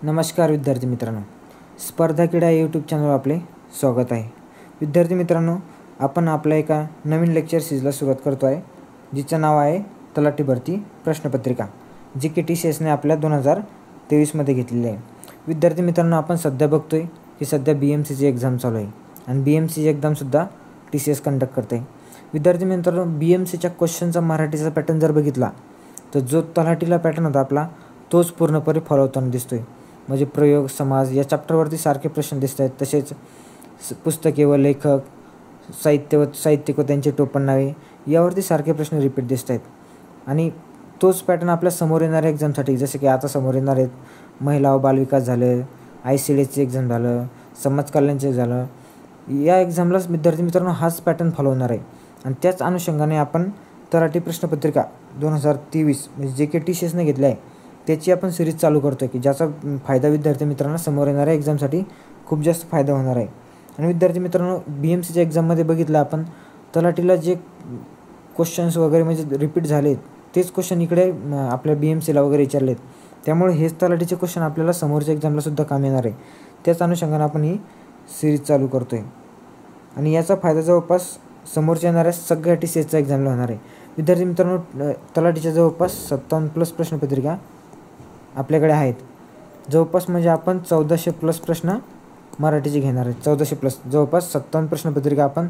नमस्कार विद्यार्थी मित्रांनो, स्पर्धा क्रीडा यूट्यूब चॅनलवर आपले स्वागत आहे. विद्यार्थी मित्रांनो, आपण आपल्या एका नवीन लेक्चर सीरीजला सुरुवात करतो आहे, जिचं नाव आहे तलाठी भरती प्रश्नपत्रिका, जी की TCSने आपल्या 2023मध्ये घेतलेली आहे. विद्यार्थी मित्रांनो, आपण सध्या बघतोय की सध्या BMCची एक्झाम चालू आहे आणि BMCची एक्झामसुद्धा TCS कंडक्ट करते. विद्यार्थी मित्रांनो, BMCच्या क्वेश्चनचा मराठीचा पॅटर्न जर बघितला तर जो तलाठीला पॅटर्न होता आपला तोच पूर्णपणे फॉलो होताना दिसतोय. म्हणजे प्रयोग, समाज या चॅप्टरवरती सारखे प्रश्न दिसत आहेत. तसेच पुस्तके व लेखक, साहित्यिक व त्यांची टोपण नावे यावरती सारखे प्रश्न रिपीट दिसत आहेत. आणि तोच पॅटर्न आपल्या समोर येणाऱ्या एक्झामसाठी, जसे की आता समोर येणार आहेत महिला व बालविकास झालं, ICDSची एक्झाम झालं, समाज कल्याणचे झालं, या एक्झामलाच विद्यार्थी मित्रांनो हाच पॅटर्न फॉलो होणार आहे. आणि त्याच अनुषंगाने आपण तलाठी प्रश्नपत्रिका 2023 म्हणजे जे की TCSने घेतले आहे त्याची आपण सिरीज चालू करतो आहे, की ज्याचा फायदा विद्यार्थी मित्रांना समोर येणाऱ्या एक्झामसाठी खूप जास्त फायदा होणार आहे. आणि विद्यार्थी मित्रांनो, BMCच्या एक्झाममध्ये बघितलं आपण तलाठीला जे क्वेश्चन्स वगैरे म्हणजे रिपीट झाले तेच क्वेश्चन इकडे आपल्या BMCला वगैरे विचारलेत. त्यामुळे हेच तलाठीचे क्वेश्चन आपल्याला समोरच्या एक्झामलासुद्धा काम येणार आहे. त्याच अनुषंगाने आपण ही सिरीज चालू करतो आहे आणि याचा फायदा जवळपास समोरच्या येणाऱ्या सगळ्या TCSच्या एक्झामला होणार आहे. विद्यार्थी मित्रांनो, तलाठीच्या जवळपास 57+ प्रश्नपत्रिका आपल्याकडे आहेत. जवळपास म्हणजे आपण 1400+ प्रश्न मराठीचे घेणार आहेत. 1400+ जवळपास 57 प्रश्नपत्रिका आपण,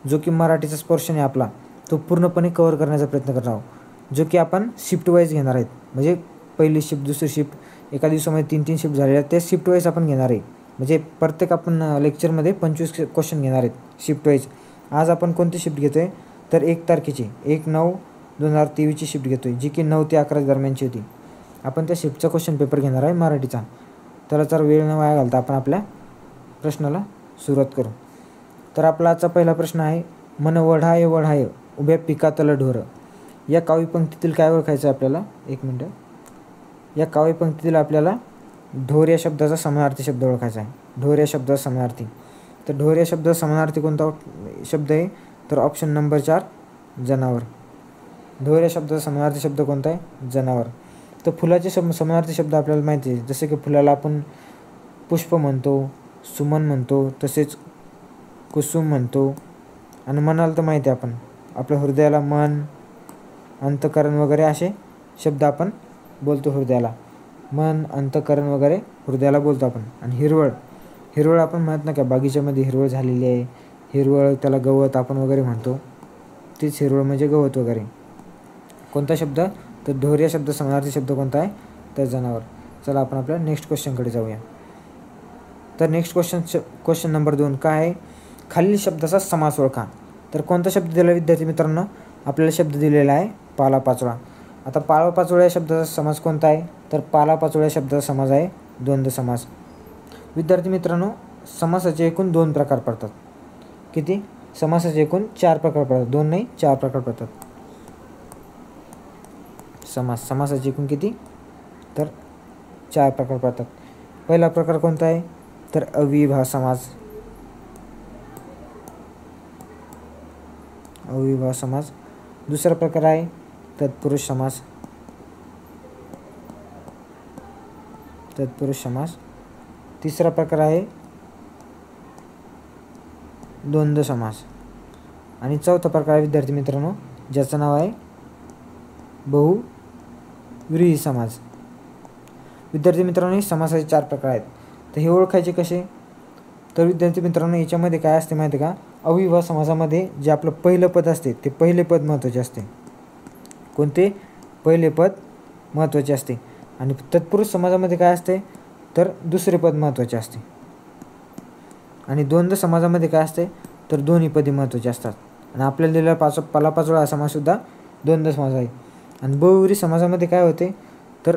जो की मराठीचा पोर्शन आहे आपला, तो पूर्णपणे कव्हर करण्याचा प्रयत्न करणार आहोत. जो की आपण शिफ्ट वाईज घेणार आहेत. म्हणजे पहिली शिफ्ट, दुसरी शिफ्ट, एका दिवसामध्ये 3-3 शिफ्ट झालेल्या ते शिफ्ट वाईज आपण घेणार आहे. म्हणजे प्रत्येक आपण लेक्चरमध्ये 25 क्वेश्चन घेणार आहेत शिफ्ट वाईज. आज आपण कोणती शिफ्ट घेतो आहे तर 1 तारखेची 1/9/2023ची शिफ्ट घेतो आहे, जी की 9 ते 11 दरम्यानची होती. आपण त्या शिफ्टचा क्वेश्चन पेपर घेणार आहे मराठीचा. तर वेळ न वाया घालता आपण आपल्या प्रश्नाला सुरुवात करू. तर आपला आजचा पहिला प्रश्न आहे, मन वढाय वढाय उभ्या पिकातलं ढोर. या काव्यपंक्तीतील काय ओळखायचं आहे आपल्याला? एक मिनटं. या काव्यपंक्तीतील आपल्याला ढोर या शब्दाचा समानार्थी शब्द ओळखायचा आहे. ढोर या शब्दाचा समानार्थी. तर ढोर या शब्दाचा समानार्थी कोणता शब्द आहे तर ऑप्शन नंबर 4 जनावर. ढोर या शब्दाचा समानार्थी शब्द कोणता आहे? जनावर. तर फुलाचे समानार्थी शब्द आपल्याला माहिती आहे, जसे की फुलाला आपण पुष्प म्हणतो, सुमन म्हणतो, तसेच कुसुम म्हणतो. आणि मनाला तर माहिती आहे आपण, आपल्या हृदयाला मन, अंतःकरण वगैरे असे शब्द आपण बोलतो हृदयाला. मन, अंतःकरण वगैरे हृदयाला बोलतो आपण. आणि हिरवळ आपण म्हणत नाही का, बगीच्यामध्ये हिरवळ झालेली आहे, हिरवळ त्याला गवत आपण वगैरे म्हणतो, तीच हिरवळ म्हणजे गवत वगैरे. कोणता शब्द तर ढोर या शब्द समानार्थी शब्द कोणता आहे तर जनावर. चला आपण आपल्या नेक्स्ट क्वेश्चनकडे जाऊया. तर नेक्स्ट क्वेश्चन नंबर 2 काय आहे, खालील शब्दाचा समास ओळखा. तर कोणता शब्द दिला विद्यार्थी मित्रांनो? आपल्याला शब्द दिलेला आहे पालापाचोळा. आता पालापाचोळा या शब्दाचा समास कोणता आहे तर पालापाचोळा या शब्दाचा समास आहे द्वंद्व समास. विद्यार्थी मित्रांनो, समासाचे एकूण 2 प्रकार पडतात. किती? समासाचे एकूण 4 प्रकार पडतात. 2 नाही 4 प्रकार पडतात. समासाचे एकूण किती तर 4 प्रकार पडतात. पहिला प्रकार कोणता आहे तर अव्ययीभाव समास. अव्ययीभाव समास. दुसरा प्रकार आहे तत्पुरुष समास. तत्पुरुष समास. तिसरा प्रकार आहे द्वंद्व समास. आणि चौथा प्रकार आहे विद्यार्थी मित्रांनो, ज्याचं नाव आहे बहुव्रीही समास. विद्यार्थी मित्रांनो, हे समासाचे 4 प्रकार आहेत. तर हे ओळखायचे कसे तर विद्यार्थी मित्रांनो, याच्यामध्ये काय असते माहिती आहे का, अव्ययीभाव समासामध्ये जे आपलं पहिलं पद असते ते पहिले पद महत्त्वाचे असते. कोणते? पहिले पद महत्त्वाचे असते. आणि तत्पुरुष समासामध्ये काय असते तर दुसरे पद महत्त्वाचे असते. आणि द्वंद्व समासामध्ये काय असते तर दोन्ही पदे महत्त्वाचे असतात. आणि आपल्याला दिलेला पालापाचोळा हा समाससुद्धा द्वंद्व समास आहे. आणि बहुव्रीही समासामध्ये काय होते तर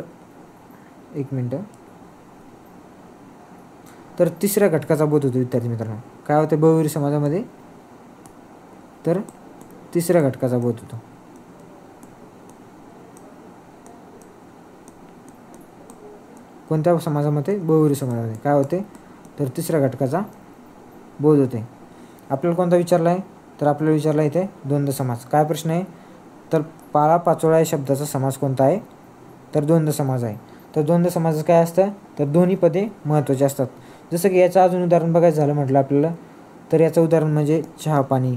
एक मिनटं, तर तिसऱ्या घटकाचा बोध होतो विद्यार्थी मित्रांनो. काय होते बहुव्रीही समासामध्ये तर तिसऱ्या घटकाचा बोध होतो. कोणत्या समाजामध्ये? बहुव्रीही समाजामध्ये काय होते तर तिसऱ्या घटकाचा बोध होते. आपल्याला कोणता विचारला आहे तर आपल्याला विचारला इथे द्वंद्व समास. काय प्रश्न आहे तर पालापाचोळा या शब्दाचा समास कोणता आहे तर द्वंद्व समास आहे. तर द्वंद्व समासात काय असतं, तर दोन्ही पदे महत्त्वाची असतात. जसं की याचं अजून उदाहरण बघायचं झालं म्हटलं आपल्याला, तर याचं उदाहरण म्हणजे चहा पाणी,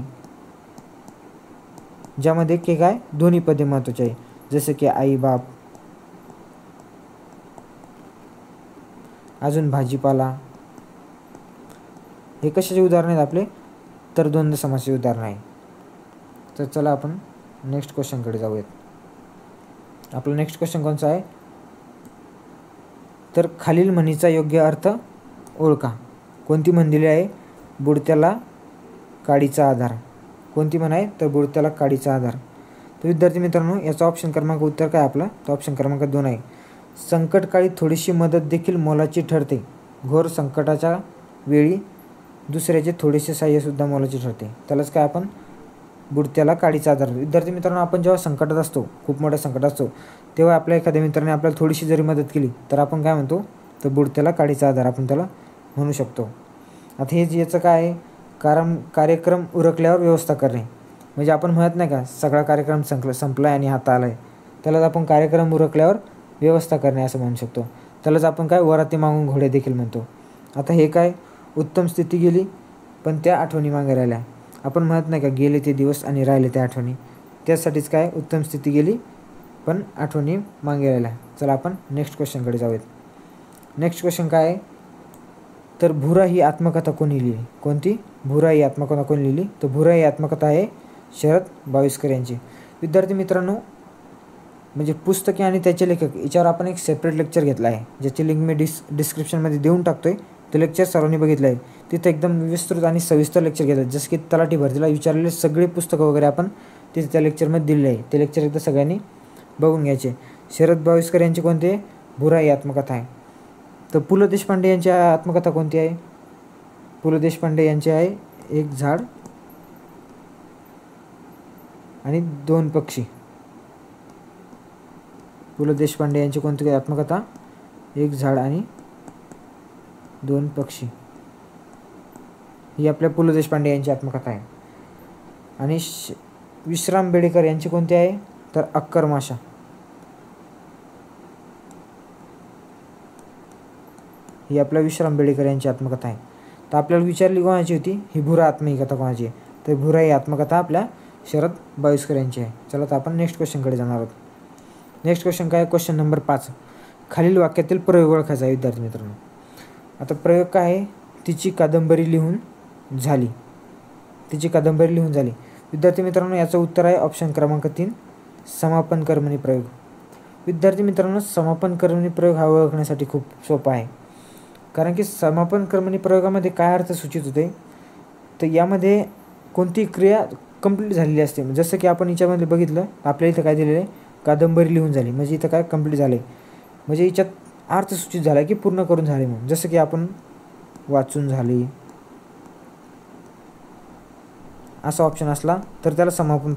ज्यामध्ये की काय दोन्ही पदे महत्त्वाची आहे. जसं की आई बाप, अजून भाजीपाला, हे कशाचे उदाहरण आहेत आपले, तर द्वंद्व समासाचे उदाहरण आहे. तर चला आपण नेक्स्ट क्वेश्चनकडे जाऊयात. आपला नेक्स्ट क्वेश्चन कोणता आहे, तर खालील म्हणीचा योग्य अर्थ ओळखा. कोणती म्हण दिली आहे, बुडत्याला काडीचा आधार. कोणती म्हण आहे, तर बुडत्याला काडीचा आधार. तर विद्यार्थी मित्रांनो, याचा ऑप्शन क्रमांक उत्तर काय आपला, तर ऑप्शन क्रमांक 2 आहे. संकटकाळी थोडीशी मदत देखील मोलाची ठरते. घोर संकटाच्या वेळी दुसऱ्याचे थोडेसे साह्यसुद्धा मोलाचे ठरते. त्यालाच काय आपण बुडत्याला काडीचा आधार. विद्यार्थी मित्रांनो, आपण जेव्हा संकटात असतो, खूप मोठ्या संकटात असतो, तेव्हा आपल्या एखाद्या मित्राने आपल्याला थोडीशी जरी मदत केली तर आपण काय म्हणतो, तर बुडत्याला काडीचा आधार आपण त्याला म्हणू शकतो. आता हे याचं काय आहे, कार्यक्रम उरकल्यावर व्यवस्था करणे. म्हणजे आपण म्हणत नाही का, सगळा कार्यक्रम संपला आहे आणि हाता आला आहे, त्यालाच आपण कार्यक्रम उरकल्यावर व्यवस्था करणे असं म्हणू शकतो. त्यालाच आपण काय वराती मागून घोडे देखील म्हणतो. आता हे काय, उत्तम स्थिती गेली पण त्या आठवणी मागे राहिल्या. आपण म्हणत नाही का, गेले ते दिवस आणि राहिले त्या आठवणी. त्यासाठीच काय, उत्तम स्थिती गेली पण आठवणी मागे राहिल्या. चला आपण नेक्स्ट क्वेश्चनकडे जाऊयात. नेक्स्ट क्वेश्चन काय आहे, तर भुरा ही आत्मकथा कोणी लिहिली. कोणती, भुरा ही आत्मकथा कोणी लिहिली, तर भुरा ही आत्मकथा आहे शरद बाविस्कर यांची. विद्यार्थी मित्रांनो, म्हणजे पुस्तके आणि त्याचे लेखक याच्यावर आपण एक सेपरेट लेक्चर घेतला आहे, ज्याची लिंक मी डिस्क्रिप्शनमध्ये देऊन टाकतोय. ते लेक्चर सर्वांनी बघितलं आहे. तिथे एकदम विस्तृत आणि सविस्तर लेक्चर घेतलं, जसं की तलाठी भरतीला विचारलेले सगळे पुस्तकं वगैरे आपण तिथे त्या लेक्चरमध्ये दिलेले आहे. ते लेक्चर एकदा सगळ्यांनी बघून घ्यायचे. शरद बाविस्कर यांची कोणती आहे, भुरा ही आत्मकथा आहे. तर पु ल देशपांडे यांची आत्मकथा कोणती आहे, पु ल देशपांडे यांची आहे एक झाड आणि दोन पक्षी. पु ल देशपांडे यांची कोणती आत्मकथा, एक झाड आणि दोन पक्षी, ही आपल्या पु ल देशपांडे यांची आत्मकथा आहे. आणि विश्राम बेडेकर यांची कोणती आहे, तर अक्कर माशा. ही आपल्या विश्राम बेडेकर यांची आत्मकथा आहे. तर आपल्याला विचारली कोणाची होती, ही भुरा आत्मकथा कोणाची आहे, तर भुरा ही आत्मकथा आपल्या शरद बाविस्कर यांची आहे. चला तर आपण नेक्स्ट क्वेश्चनकडे जाणार आहोत. नेक्स्ट क्वेश्चन काय, क्वेश्चन नंबर 5. खालील वाक्यातील प्रयोग ओळखायचा आहे विद्यार्थी मित्रांनो. आता प्रयोग काय आहे, तिची कादंबरी लिहून झाली. तिची कादंबरी लिहून झाली. विद्यार्थी मित्रांनो, याचं उत्तर आहे ऑप्शन क्रमांक 3, समापन कर्मणी प्रयोग. विद्यार्थी मित्रांनो, समापन कर्मणी प्रयोग हा ओळखण्यासाठी खूप सोपा आहे. कारण की समापन कर्मणी प्रयोगामध्ये काय अर्थ सूचित होते, तर यामध्ये कोणती क्रिया कंप्लीट झालेली असते. जसं की आपण याच्यामध्ये बघितलं, आपल्या इथं काय दिलेलं आहे, कादंबरी लिहून झाली, म्हणजे इथं काय कंप्लीट झाले, म्हणजे याच्यात अर्थ सूचित झाला की पूर्ण करून झाले म्हणून. जसं की आपण वाचून झाली असा ऑप्शन असला तर त्याला समापन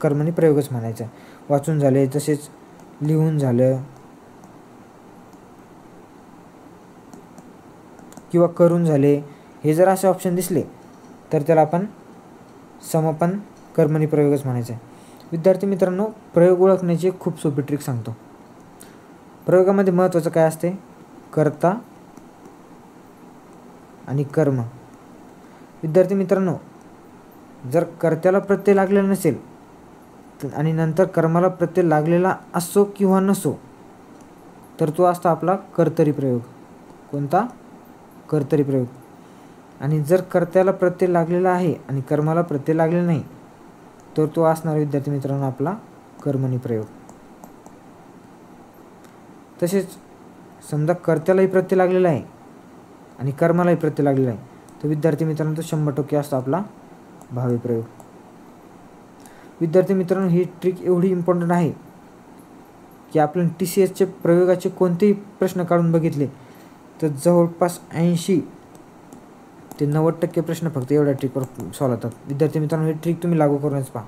कर्मणी प्रयोगच म्हणायचा. वाचून झाले, तसेच लिहून झालं किंवा करून झाले, हे जर असे ऑप्शन दिसले तर त्याला आपण समापन कर्मणी प्रयोगच म्हणायचं आहे. विद्यार्थी मित्रांनो, प्रयोग ओळखण्याची खूप सोपी ट्रिक सांगतो. प्रयोगामध्ये महत्त्वाचं काय असते, कर्ता आणि कर्म. विद्यार्थी मित्रांनो, जर कर्त्याला प्रत्यय लागलेला नसेल आणि नंतर कर्माला प्रत्यय लागलेला असो किंवा नसो, तर तो असतो आपला कर्तरी प्रयोग. कोणता, कर्तरी प्रयोग. आणि जर कर्त्याला प्रत्यय लागलेला आहे आणि कर्माला प्रत्यय लागलेला नाही, तर तो असणार विद्यार्थी मित्रांनो आपला कर्मणी प्रयोग. तसेच समजा कर्त्यालाही प्रत्यय लागलेला आहे आणि कर्मालाही प्रत्यय लागलेला आहे, तर विद्यार्थी मित्रांनो तो 100% असतो आपला भावी प्रयोग. विद्यार्थी मित्रांनो, ही ट्रिक एवढी इम्पॉर्टंट आहे की आपण TCSचे प्रयोगाचे कोणतेही प्रश्न काढून बघितले तर जवळपास 80 ते 90% प्रश्न फक्त एवढ्या ट्रिकवर सॉल्व होतात. विद्यार्थी मित्रांनो, ही ट्रिक तुम्ही लागू करूनच पहा.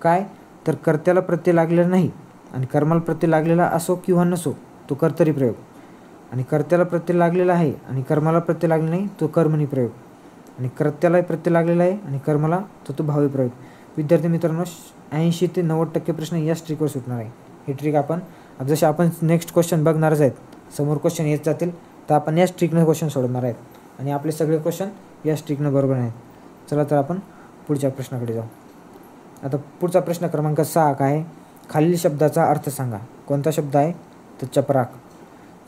काय, तर कर्त्याला प्रत्यय लागलेला नाही आणि कर्माला प्रत्यय लागलेला असो किंवा नसो, तो कर्तरी प्रयोग. आणि कर्त्याला प्रत्यय लागलेला आहे आणि कर्माला प्रत्यय लागलेला नाही, तो कर्मणी प्रयोग. आणि कर्त्यालाही प्रत्यय लागलेला आहे आणि कर्माला तो भावी प्रयोग. विद्यार्थी मित्रांनो, 80 ते 90% प्रश्न याच ट्रिकवर सुटणार आहे. ही ट्रिक आपण जसे आपण नेक्स्ट क्वेश्चन बघणारच आहेत, समोर क्वेश्चन येत जातील तर आपण याच ट्रिकनं क्वेश्चन सोडवणार आहेत आणि आपले सगळे क्वेश्चन याच ट्रिकनं बरोबर आहेत. चला तर आपण पुढच्या प्रश्नाकडे जाऊ. आता पुढचा प्रश्न क्रमांक 6 काय आहे, खालील शब्दाचा अर्थ सांगा. कोणता शब्द आहे तर चपराक.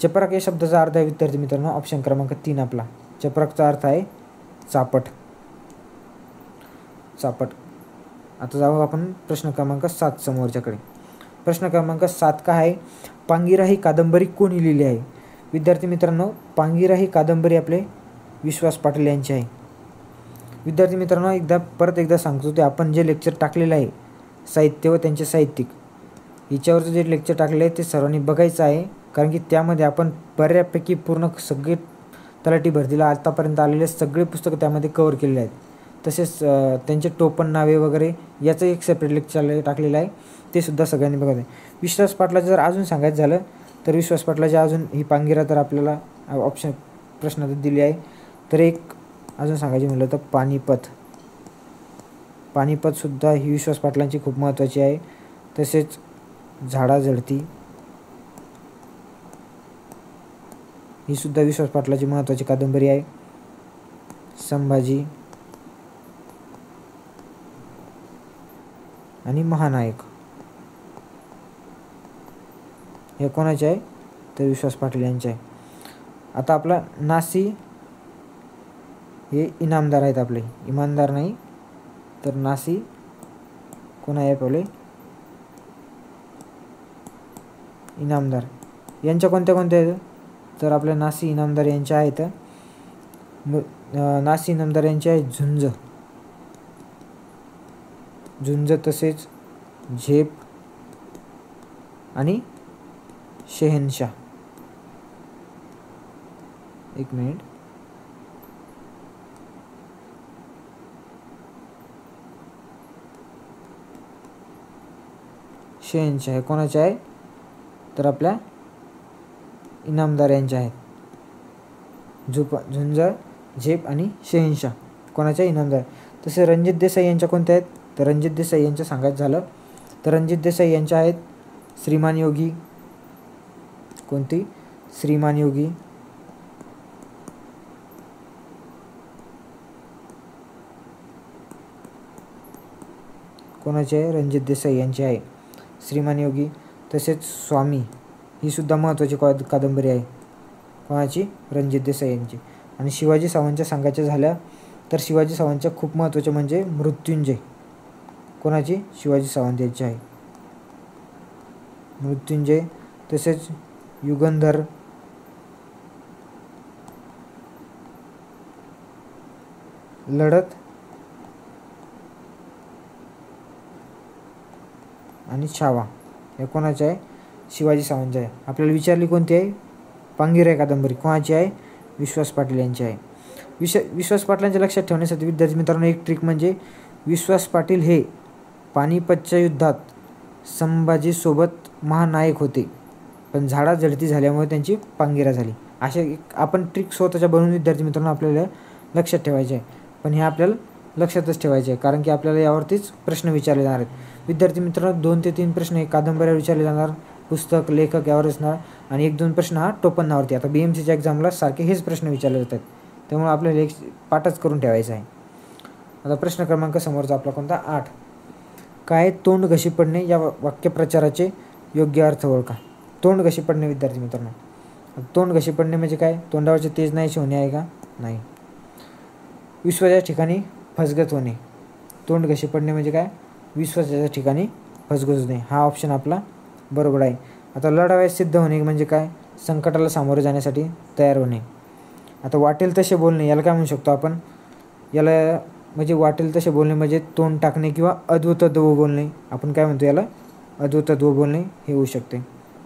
चपराक या शब्दाचा अर्थ आहे विद्यार्थी मित्रांनो ऑप्शन क्रमांक 3 आपला. चपराकचा अर्थ आहे चापट. चापट. आता जाऊ आपण प्रश्न क्रमांक 7 समोरच्याकडे. प्रश्न क्रमांक 7 काय आहे, पांगिरा ही कादंबरी कोणी लिहिली आहे. विद्यार्थी मित्रांनो पांगिरा ही कादंबरी आपले विश्वास पाटील यांची आहे. विद्यार्थी मित्रांनो परत एकदा सांगतो ते आपण जे लेक्चर टाकलेलं आहे साहित्य व त्यांचे साहित्यिक याच्यावरचं जे लेक्चर टाकलेलं आहे ते सर्वांनी बघायचं आहे, कारण की त्यामध्ये आपण बऱ्यापैकी पूर्ण सगळे तलाठी भरतीला आतापर्यंत आलेले सगळे पुस्तकं त्यामध्ये कव्हर केलेले आहेत. तसेच त्यांचे टोपण नावे वगैरे याचं एक सेपरेट लेक्चर टाकलेलं आहे, ते सुद्धा सगळ्यांनी बघायचं आहे. विश्वास पाटलाचं जर अजून सांगायचं झालं तर विश्वास पाटलाचे अजून ही पांगिरा तर आपल्याला ऑप्शन प्रश्नात दिली आहे. तर एक अजून सांगायचे म्हटलं तर पानिपत. पानिपतसुद्धा ही विश्वास पाटलांची खूप महत्त्वाची आहे. तसेच झाडाझडती ही सुद्धा विश्वास पाटलाची महत्त्वाची कादंबरी आहे. संभाजी आणि महानायक हे कोणाचे आहे तर विश्वास पाटील यांचे आहे. आता आपला नासी हे इनामदार आहेत आपले, इमानदार नाही तर नासी कोण आहे आपले इनामदार. यांच्या कोणत्या आहेत तर आपल्या नासी इनामदार यांच्या आहेत. नासी इनामदार यांचे आहे झुंज. झुंज तसेच झेप आणि शहेनशाह. एक मिनिट. शहेनशाह हे कोणाचे आहे तर आपल्या इनामदार यांचे आहेत. झुंज, झेप आणि शहेनशाह कोणाच्या इनामदार. तसे रणजित देसाई यांच्या कोणत्या आहेत तर रणजित देसाई यांच्या सांगायचं झालं तर रणजित देसाई यांच्या आहेत श्रीमान योगी. कोणती श्रीमान योगी. कोणाचे आहे रणजित देसाई यांची आहे श्रीमान योगी. तसेच स्वामी ही सुद्धा महत्त्वाची कादंबरी आहे. कोणाची रणजित देसाई यांची. आणि शिवाजी सावंतच्या सांगायच्या झाल्या तर शिवाजी सावंतच्या खूप महत्त्वाचे म्हणजे मृत्युंजय. कोणाची शिवाजी सावंत यांची आहे मृत्युंजय. तसेच युगंधर, लढत आणि छावा हे कोणाचे आहे शिवाजी सावंत आहे. आपल्याला विचारली कोणती आहे पांगिरा कादंबरी कोणाची आहे विश्वास पाटील यांची आहे. विश्वास पाटलांच्या लक्षात ठेवण्यासाठी विद्यार्थी मित्रांनो एक ट्रिक म्हणजे विश्वास पाटील हे पानिपतच्या युद्धात संभाजीसोबत महानायक होते, पण झाडाझडती झाल्यामुळे त्यांची पांगिरा झाली. अशा एक आपण ट्रिक स्वतःच्या बनवून विद्यार्थी मित्रांनो आपल्याला लक्षात ठेवायचे आहे. पण हे आपल्याला लक्षातच ठेवायचे आहे, कारण की आपल्याला यावरतीच प्रश्न विचारले जाणार आहेत. विद्यार्थी मित्रांनो 2 ते 3 प्रश्न हे कादंबऱ्यावर विचारले जाणार, पुस्तक लेखक यावर असणार आणि 1-2 प्रश्न हा टोपणावरती. आता BMCच्या एक्झामला सारखे हेच प्रश्न विचारले जातात, त्यामुळे आपल्याला एक पाठच करून ठेवायचा आहे. आता प्रश्न क्रमांक समोरचा आपला कोणता 8 काय, तोंड घशी पडणे या वाक्यप्रचाराचे योग्य अर्थ ओळखा. तोंड घशी पडणे विद्यार्थी मित्रांनो, तोंड घशी पडणे म्हणजे काय, तोंडावरचे तेज नाहीसे होणे आहे का, नाही. विश्वाच्या ठिकाणी फसगत होणे. तोंड घशी पडणे म्हणजे काय, विश्वासाच्या ठिकाणी फसगत होणे. हा ऑप्शन आपला बरोबर आहे. आता लढावयास सिद्ध होणे म्हणजे काय, संकटाला सामोरे जाण्यासाठी तयार होणे. आता वाटेल तसे बोलणे याला काय म्हणू शकतो आपण, याला म्हणजे वाटेल तसे बोलणे म्हणजे तोंड टाकणे किंवा अद्वैतत्व बोलणे. आपण काय म्हणतो याला अद्वैतत्व बोलणे हे होऊ शकते.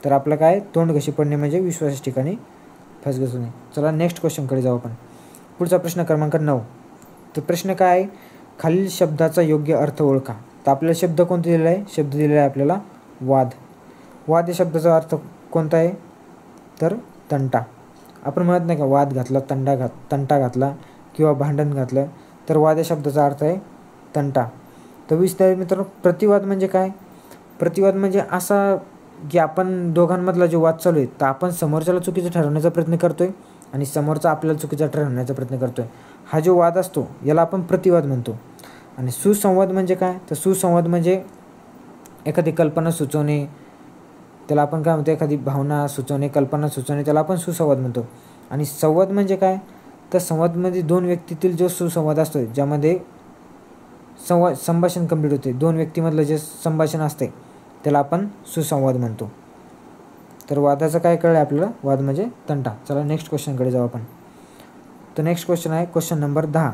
तर आपलं काय तोंड घशी पडणे म्हणजे विश्वासाच्या ठिकाणी फसगत होणे. चला नेक्स्ट क्वेश्चनकडे जाऊ आपण. पुढचा प्रश्न क्रमांक 9. तर प्रश्न काय आहे, खालील शब्दाचा योग्य अर्थ ओळखा. तर आपल्याला शब्द कोणता दिलेला आहे, शब्द दिलेला आहे आपल्याला वाद. वाद या शब्दाचा अर्थ कोणता आहे तर तंटा. आपण म्हणत नाही का वाद घातला, तंटा घातला किंवा भांडण घातलं, तर वाद या शब्दाचा अर्थ आहे तंटा. तर विद्यार्थी मित्रांनो प्रतिवाद म्हणजे काय, प्रतिवाद म्हणजे असा की आपण दोघांमधला जो वाद चालू आहे तर आपण समोरच्याला चुकीचं ठरवण्याचा प्रयत्न करतोय आणि समोरचा आपल्याला चुकीचा ठरवण्याचा प्रयत्न करतोय. हा जो वाद असतो याला आपण प्रतिवाद म्हणतो. आणि सुसंवाद म्हणजे काय, तर सुसंवाद म्हणजे एखादी कल्पना सुचवणे, त्याला आपण काय म्हणतो, एखादी भावना सुचवणे, कल्पना सुचवणे, त्याला आपण सुसंवाद म्हणतो. आणि संवाद म्हणजे काय, तर संवादमध्ये दोन व्यक्तीतील जो सुसंवाद असतो, ज्यामध्ये संभाषण कंप्लीट होते, दोन व्यक्तीमधलं जे संभाषण असते त्याला आपण सुसंवाद म्हणतो. तर वादाचं काय कळलं आपल्याला, वाद म्हणजे तंटा. चला नेक्स्ट क्वेश्चनकडे जाऊ आपण. तर नेक्स्ट क्वेश्चन आहे क्वेश्चन नंबर 10.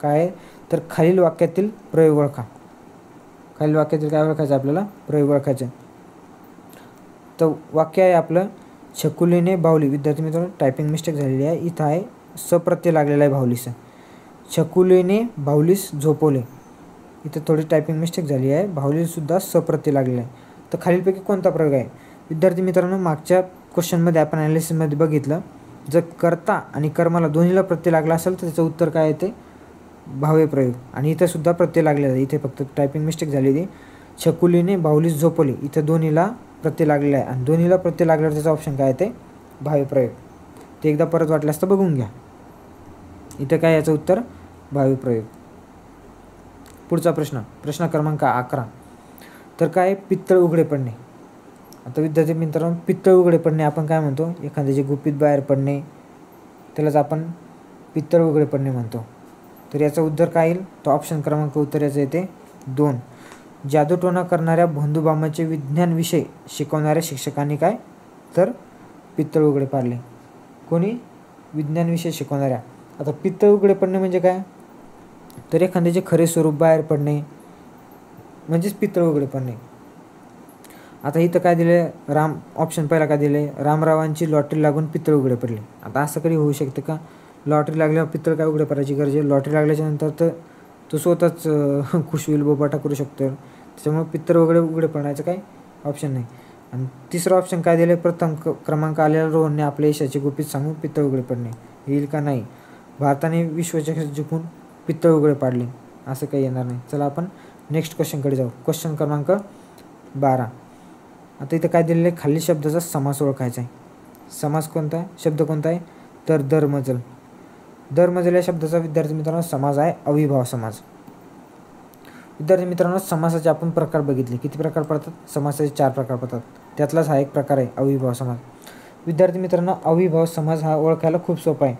काय आहे, तर खालील वाक्यातील प्रयोग ओळखा. खालील वाक्यातील काय ओळखायचं आपल्याला, प्रयोग ओळखायचे. तर वाक्य आहे आपलं, छकुलीने बाहुली. विद्यार्थी मित्रांनो टायपिंग मिस्टेक झालेली आहे, इथं आहे सप्रत्यय लागलेला आहे बाहुलीचं. छकुलीने बाहुलीस झोपवले, इथं थोडी टायपिंग मिस्टेक झाली आहे, बाहुलीसुद्धा सप्रत्यय लागलेला आहे. तर खालीलपैकी कोणता प्रयोग आहे. विद्यार्थी मित्रांनो मागच्या क्वेश्चनमध्ये आपण ॲनालिसिसमध्ये बघितलं, जर कर्ता आणि कर्माला दोन्हीला प्रत्यय लागला असेल तर त्याचं उत्तर काय येते, भावे प्रयोग. आणि इथं सुद्धा प्रत्यय लागलेला आहे, इथे फक्त टायपिंग मिस्टेक झालेली. छकुलीने बाहुलीस झोपवले, इथं दोन्हीला प्रत्यय लागलेला आहे आणि दोन्हीला प्रत्यय लागल्यावर त्याचा ऑप्शन काय येते, भावे प्रयोग. ते एकदा परत वाटल्यास तर बघून घ्या. इथं काय याचं उत्तर, भावे प्रयोग. पुढचा प्रश्न, प्रश्न क्रमांक 11. तर काय, पित्तळ उघडे पडणे. आता विद्यार्थी मित्रांनो पित्तळ उघडे पडणे आपण काय म्हणतो, एखाद्याचे गुपित बाहेर पडणे, त्यालाच आपण पित्तळ उघडे पडणे म्हणतो. तर याचं उत्तर काय येईल, तो ऑप्शन क्रमांक उत्तर याचं येते 2. जादूटोणा करणाऱ्या भोंदूबामाचे विज्ञान विषय शिकवणाऱ्या शिक्षकांनी काय, तर पित्तळ उघडे पाडले. कोणी, विज्ञान विषय शिकवणाऱ्या. आता पित्तळ उघडे पडणे म्हणजे काय, तर एखाद्याचे खरे स्वरूप बाहेर पडणे म्हणजेच पित्तळ उघडे पडणे. आता इथं काय दिले, राम, ऑप्शन पहिला काय दिले, रामरावांची लॉटरी लागून पित्तळ उघडे पडले. आता असं कधी होऊ शकते का, लॉटरी लागल्यावर पित्तळ काय उघडे पडायची गरज आहे. लॉटरी लागल्याच्या नंतर तर तो स्वतःच खुश होईल, बोबाटा करू शकतो, त्याच्यामुळे पित्तळ उघडे पडायचं काय ऑप्शन नाही. आणि तिसरं ऑप्शन काय दिले, प्रथम क्रमांक आलेल्या रोहनने आपल्या यशाचे गुपित सांगून पित्तळ उघडे पडणे. येईल का, नाही. भारताने विश्वचषक जिंकून पित्तळ उघडे पाडले, असं काही येणार नाही. चला आपण नेक्स्ट क्वेश्चनकडे जाऊ. क्वेश्चन क्रमांक 12. आता इथं काय दिलेलं आहे, खालील शब्दाचा समास ओळखायचा आहे. समास कोणता आहे, शब्द कोणता आहे, तर दरमजल. दरमजल या शब्दाचा विद्यार्थी मित्रांनो समास आहे अविभाव समास. विद्यार्थी मित्रांनो समासाचे आपण प्रकार बघितले, किती प्रकार पडतात, समासाचे 4 प्रकार पडतात, त्यातलाच हा एक प्रकार आहे अविभाव समास. विद्यार्थी मित्रांनो अविभाव समास हा ओळखायला खूप सोपा आहे,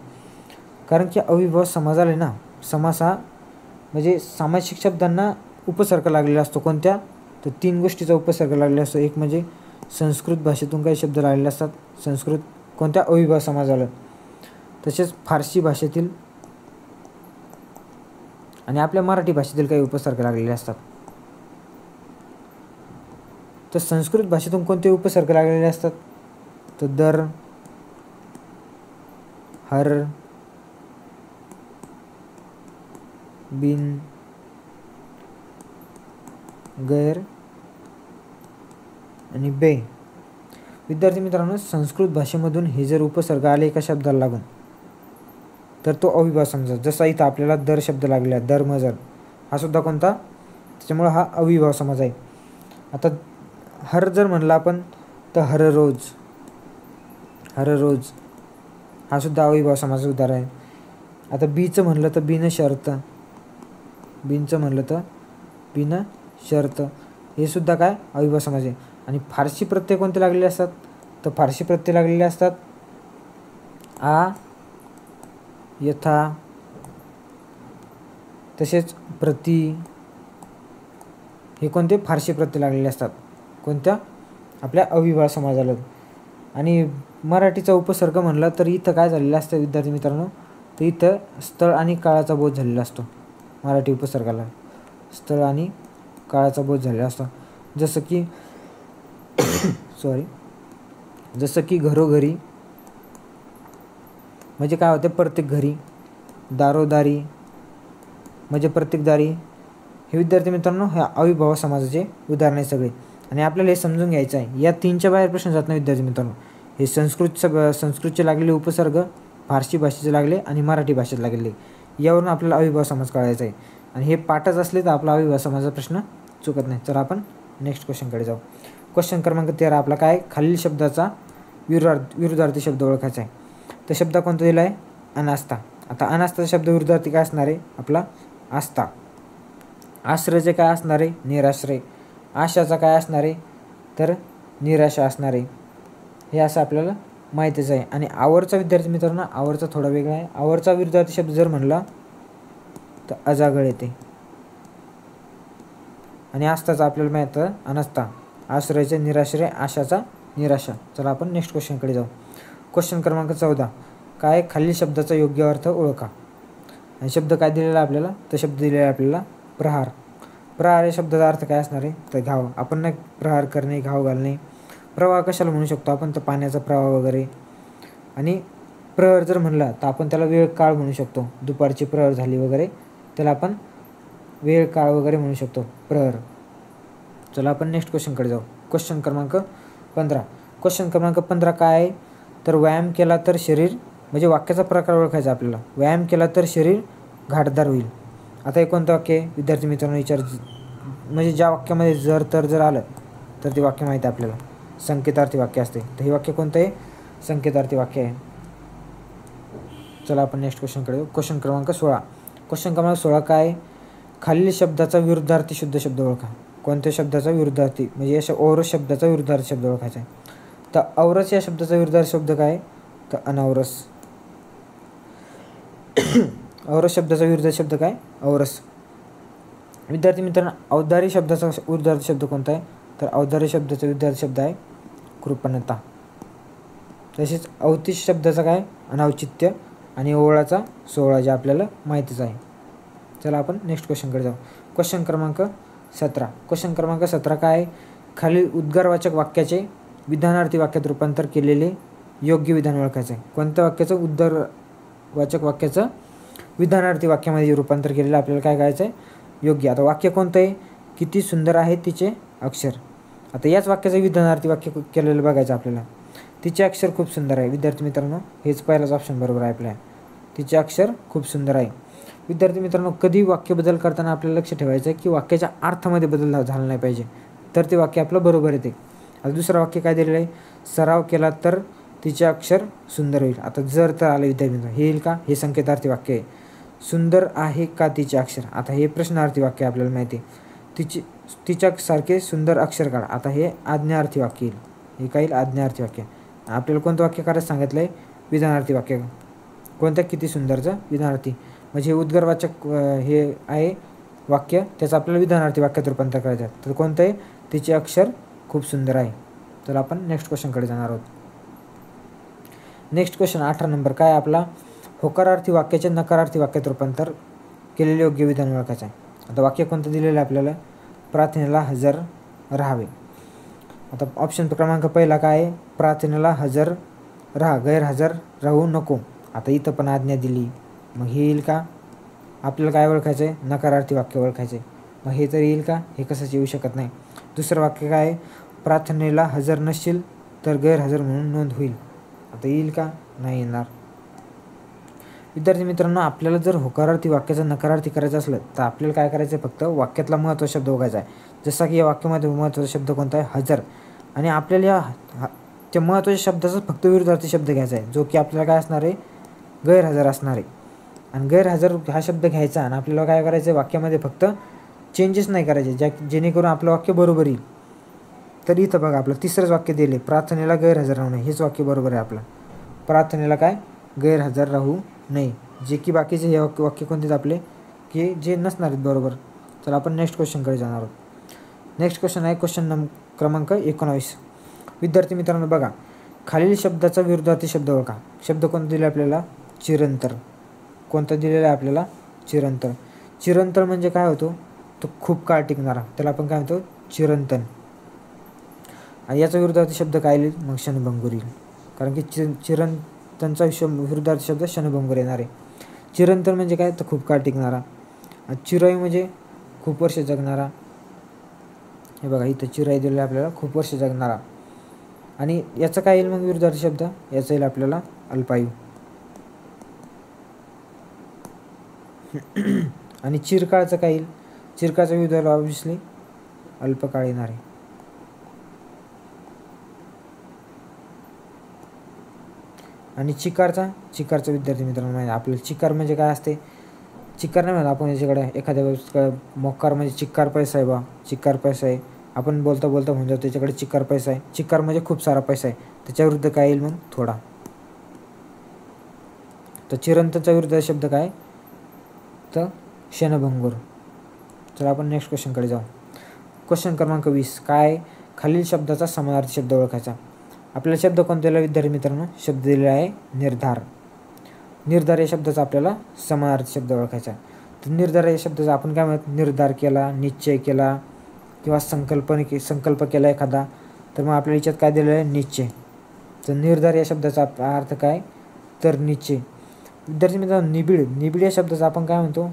कारण की अविभाव समास आले ना, समास हा म्हणजे सामासिक शब्दांना उपसर्ग लागलेला असतो. कोणत्या, तर 3 गोष्टीचा उपसर्ग लागलेला असतो. एक म्हणजे संस्कृत भाषेतून काही शब्द लागलेले असतात, संस्कृत कोणत्या अविभाव समास झालं. तसेच फारसी भाषेतील आणि आपल्या मराठी भाषेतील काही उपसर्ग लागलेले असतात. तर संस्कृत भाषेतून कोणते उपसर्ग लागलेले असतात, तर दर, हर, बिन, गैर आणि बे. विद्यार्थी मित्रांनो संस्कृत भाषेमधून हे जर उपसर्ग आले एका शब्दाला लागून तर तो अविभाव समजा. जसा इथं आपल्याला दर शब्द लागला, दरमजल, हा सुद्धा कोणता, त्याच्यामुळे हा अविभाव समास आहे. आता हर जर म्हणला आपण तर हररोज, हररोज हा सुद्धा अविभाव समासाचं उदाहरण आहे. आता बीचं म्हणलं तर बिन शर्त, बिनचं म्हणलं तर बिन शर्त, हे सुद्धा काय अविभाव समास आहे. आणि फारसी प्रत्यय कोणते लागलेले असतात, तर फारसी प्रत्यय लागलेले असतात आ, यथा, तसेच प्रति, हे कोणते फारसी प्रत्यय लागलेले असतात, कोणत्या, आपल्या अविभाव समासाला. आणि मराठीचा उपसर्ग म्हणला तर इथं काय झालेलं असतं विद्यार्थी मित्रांनो, तर इथं स्थळ आणि काळाचा बोध झालेला असतो. मराठी उपसर्गाला स्थळ आणि काळाचा बोध झालेला असतो. जसं की जसं की घरोघरी म्हणजे काय होते, प्रत्येक घरी, दारोदारी म्हणजे प्रत्येक दारी. हे विद्यार्थी मित्रांनो ह्या अविभाव समासाचे उदाहरण आहे सगळे. आणि आपल्याला हे समजून घ्यायचं आहे, या 3च्या बाहेर प्रश्न जात नाही विद्यार्थी मित्रांनो. हे संस्कृतचे लागलेले उपसर्ग, फारसी भाषेचे लागले आणि मराठी भाषेत लागलेले, यावरून आपल्याला अविभाव समास कळायचा आहे. आणि हे पाठच असले तर आपला अविभाव समासाचा प्रश्न चुकत नाही. तर आपण नेक्स्ट क्वेश्चनकडे जाऊ. क्वेश्चन क्रमांक 13 आपला काय, खालील शब्दाचा विरुद्धार्थी शब्द ओळखायचा आहे. तर शब्द कोणता दिला आहे, अनास्था. आता अनास्थाचा शब्द विरुद्धार्थी काय असणार आहे, आपला आस्था. आश्रयचे काय असणार आहे, निराश्रय. आशाचा काय असणार आहे, तर निराशा असणार आहे. हे असं आपल्याला माहितीच आहे. आणि आवरचा विद्यार्थी मित्रांनो, आवरचा थोडा वेगळा आहे. आवरचा विरुद्धार्थी शब्द जर म्हणला तर अजागळ येते. आणि आस्थाचा आपल्याला माहिती आहे अनास्था. आश्रयाचे निराश्रय, आशाचा निराशा. चला आपण नेक्स्ट क्वेश्चनकडे जाऊ. क्वेश्चन क्रमांक 14 काय, खालील शब्दाचा योग्य अर्थ ओळखा. आणि शब्द काय दिलेला आपल्याला, तर शब्द दिलेला आपल्याला प्रहार. प्रहार या शब्दाचा अर्थ काय असणार आहे, तर घाव. आपण नाही प्रहार करणे, घाव घालणे. प्रवाह कशाला म्हणू शकतो आपण, तर पाण्याचा प्रवाह वगैरे. आणि प्रहर जर म्हणला तर आपण त्याला वेळ काळ म्हणू शकतो. दुपारची प्रहर झाली वगैरे त्याला आपण वेळ काळ वगैरे म्हणू शकतो, प्रहर. चला आपण नेक्स्ट क्वेश्चनकडे जाऊ. क्वेश्चन क्रमांक 15. क्वेश्चन क्रमांक 15 काय आहे, तर व्यायाम केला तर शरीर, म्हणजे वाक्याचा प्रकार ओळखायचा आपल्याला. व्यायाम केला तर शरीर घाटदार होईल. आता हे कोणतं वाक्य आहे, विद्यार्थी मित्रांनो विचार, म्हणजे ज्या वाक्यामध्ये जर आलं तर ते वाक्य माहिती आहे आपल्याला. संकेतार्थी वाक्य असते. तर हे वाक्य कोणतं आहे, संकेतार्थी वाक्य आहे. चला आपण नेक्स्ट क्वेश्चनकडे जाऊ. क्वेश्चन क्रमांक 16. क्वेश्चन क्रमांक 16 काय, खालील शब्दाचा विरुद्धार्थी शुद्ध शब्द ओळखा. कोणत्या शब्दाचा विरुद्धार्थी, म्हणजे या औरस शब्दाचा विरुद्धार्थी शब्द ओळखायचा आहे. तर औरस या शब्दाचा विरुद्धार्थी शब्द काय, तर अनौरस. औरस शब्दाचा विरुद्धार्थी शब्द काय, औरस. विद्यार्थी मित्रांनो, औदार्य शब्दाचा विरुद्धार्थी शब्द कोणता आहे, तर औदार्य शब्दाचा विरुद्धार्थी शब्द आहे कृपणता. तसेच अवतिष शब्दाचा काय, अनौचित्य. आणि ओवळाचा सोहळा, जे आपल्याला माहितीच आहे. चला आपण नेक्स्ट क्वेश्चनकडे जाऊ. क्वेश्चन क्रमांक 17. क्वेश्चन क्रमांक 17 काय आहे, खालील उद्गारवाचक वाक्याचे विधानार्थी वाक्यात रूपांतर केलेले योग्य विधान ओळखायचं आहे. कोणत्या वाक्याचं, उद्गारवाचक वाक्याचं विधानार्थी वाक्यामध्ये रूपांतर केलेलं आपल्याला काय करायचं आहे, योग्य. आता वाक्य कोणतं आहे, किती सुंदर आहे तिचे अक्षर. आता याच वाक्याचं विधानार्थी वाक्य केलेलं बघायचं आपल्याला. तिचे अक्षर खूप सुंदर आहे. विद्यार्थी मित्रांनो, हेच पहिलाच ऑप्शन बरोबर आहे आपल्या. तिचे अक्षर खूप सुंदर आहे. विद्यार्थी मित्रांनो, कधी वाक्य बदल करताना आपल्याला लक्ष ठेवायचं आहे की वाक्याच्या अर्थामध्ये बदल झाला नाही पाहिजे, तर ते वाक्य आपलं बरोबर येते. आता दुसरं वाक्य काय दिलेलं आहे, सराव केला तर तिचे अक्षर सुंदर होईल. आता जर तर आलं विद्यार्थी मित्रांनो, हे येईल का, हे संकेतार्थी वाक्य आहे. सुंदर आहे का तिचे अक्षर, आता हे प्रश्नार्थी वाक्य आपल्याला माहिती आहे. तिच्यासारखे सुंदर अक्षर काढा, आता हे आज्ञार्थी वाक्य येईल. हे काय येईल, आज्ञार्थी वाक्य. आपल्याला कोणतं वाक्य करायचं सांगितलं आहे, विधानार्थी वाक्य. कोणतं, किती सुंदरचं विधानार्थी. म्हणजे हे उद्गारवाचक हे आहे वाक्य, त्याचं आपल्याला विधानार्थी वाक्यात रूपांतर करायचं आहे. तर कोणतं आहे, तिचे अक्षर खूप सुंदर आहे. तर आपण नेक्स्ट क्वेश्चनकडे जाणार आहोत. नेक्स्ट क्वेश्चन 18 नंबर काय आपला, होकारार्थी वाक्याचे नकारार्थी वाक्यात रूपांतर केलेले योग्य विधान ओळखायचं आहे. आता वाक्य कोणतं दिलेलं आहे आपल्याला, प्रार्थनेला हजर राहावे. आता ऑप्शन क्रमांक पहिला काय आहे, प्रार्थनेला हजर राहा, गैरहजर राहू नको. आता इथं पण आज्ञा दिली, मग हे येईल का, आपल्याला काय ओळखायचं आहे, नकारार्थी वाक्य ओळखायचं आहे. मग हे तर येईल का, हे कसंच येऊ शकत नाही. दुसरं वाक्य काय आहे, प्रार्थनेला हजर नसशील तर गैरहजर म्हणून नोंद होईल. आता येईल का, नाही येणार. विद्यार्थी मित्रांनो, आपल्याला जर होकारार्थी वाक्याचं नकारार्थी करायचं असलं तर आपल्याला काय करायचं आहे, फक्त वाक्यातला महत्त्वाचा शब्द बघायचा आहे. जसा की या वाक्यामध्ये महत्त्वाचा शब्द कोणता आहे, हजर. आणि आपल्याला या त्या महत्त्वाच्या शब्दाचा फक्त विरुद्धार्थी शब्द घ्यायचा आहे, जो की आपल्याला काय असणार आहे, गैरहजर असणार आहे. आणि गैरहजर हा शब्द घ्यायचा आणि आपल्याला काय करायचं आहे, वाक्यामध्ये फक्त चेंजेस नाही करायचे, जेणेकरून आपलं वाक्य बरोबर येईल. तर इथं बघा, आपलं तिसरंच वाक्य दिले, प्रार्थनेला गैरहजर राहू नये. हेच वाक्य बरोबर आहे आपलं, प्रार्थनेला काय, गैरहजर राहू नये. जे की बाकीचे हे वाक्य कोणतेच आपले की जे नसणार आहेत बरोबर. तर आपण नेक्स्ट क्वेश्चनकडे जाणार आहोत. नेक्स्ट क्वेश्चन आहे क्वेश्चन क्रमांक 19. विद्यार्थी मित्रांनो बघा, खालील शब्दाचा विरुद्धार्थी शब्द ओळखा. शब्द कोणता दिला आपल्याला, चिरंतर. कोणता दिलेला आहे आपल्याला, चिरंतर. चिरंतर म्हणजे काय होतो, तो खूप काळ टिकणारा, त्याला आपण काय म्हणतो, चिरंतन. आणि याचा विरुद्धार्थी शब्द काय येईल, मग क्षणभंगूर येईल. कारण की चिरंतनचा विरुद्धार्थी शब्द क्षणभंगूर येणार आहे. चिरंतर म्हणजे काय, तर खूप काळ टिकणारा. चिरायू म्हणजे खूप वर्ष जगणारा. हे बघा इथं चिराई दिलेला आहे आपल्याला, खूप वर्ष जगणारा. आणि याचं काय येईल मग विरुद्धार्थी शब्द, याचा येईल आपल्याला अल्पायू. आणि चिरकाळचं काय येईल, चिरकाळचा विरुद्ध ऑब्विसली अल्पकाळ येणार आहे. आणि चिकारचा विद्यार्थी मित्रांनो माहिती आपल्याला चिकार म्हणजे काय असते, चिकार नाही म्हणत आपण याच्याकडे एखाद्या वेळेस मोकार म्हणजे चिक्कार पैसा आहे बा, चिक्कार पैसा आहे आपण बोलता बोलता म्हणतो त्याच्याकडे चिक्कार पैसा आहे. चिक्कार म्हणजे खूप सारा पैसा आहे, त्याच्या विरुद्ध काय येईल मग थोडा. तर चिरंतनचा विरुद्ध शब्द काय तर क्षणभंगूर. चला आपण नेक्स्ट क्वेश्चनकडे जाऊ. क्वेश्चन क्रमांक 20 काय खालील शब्दाचा समानार्थी शब्द ओळखायचा. आपल्याला शब्द कोणता दिला विद्यार्थी मित्रांनो, शब्द दिलेला आहे निर्धार. निर्धार या शब्दाचा आपल्याला समानार्थी शब्द ओळखायचा. तर निर्धार या शब्दाचा आपण काय म्हणत, निर्धार केला, निश्चय केला किंवा संकल्प केला एखादा, तर मग आपल्या याच्यात काय दिलेलं आहे निश्चय. तर निर्धार या शब्दाचा अर्थ काय तर निश्चय. विद्यार्थी मित्रांनो निबिड या शब्दाचा आपण काय म्हणतो,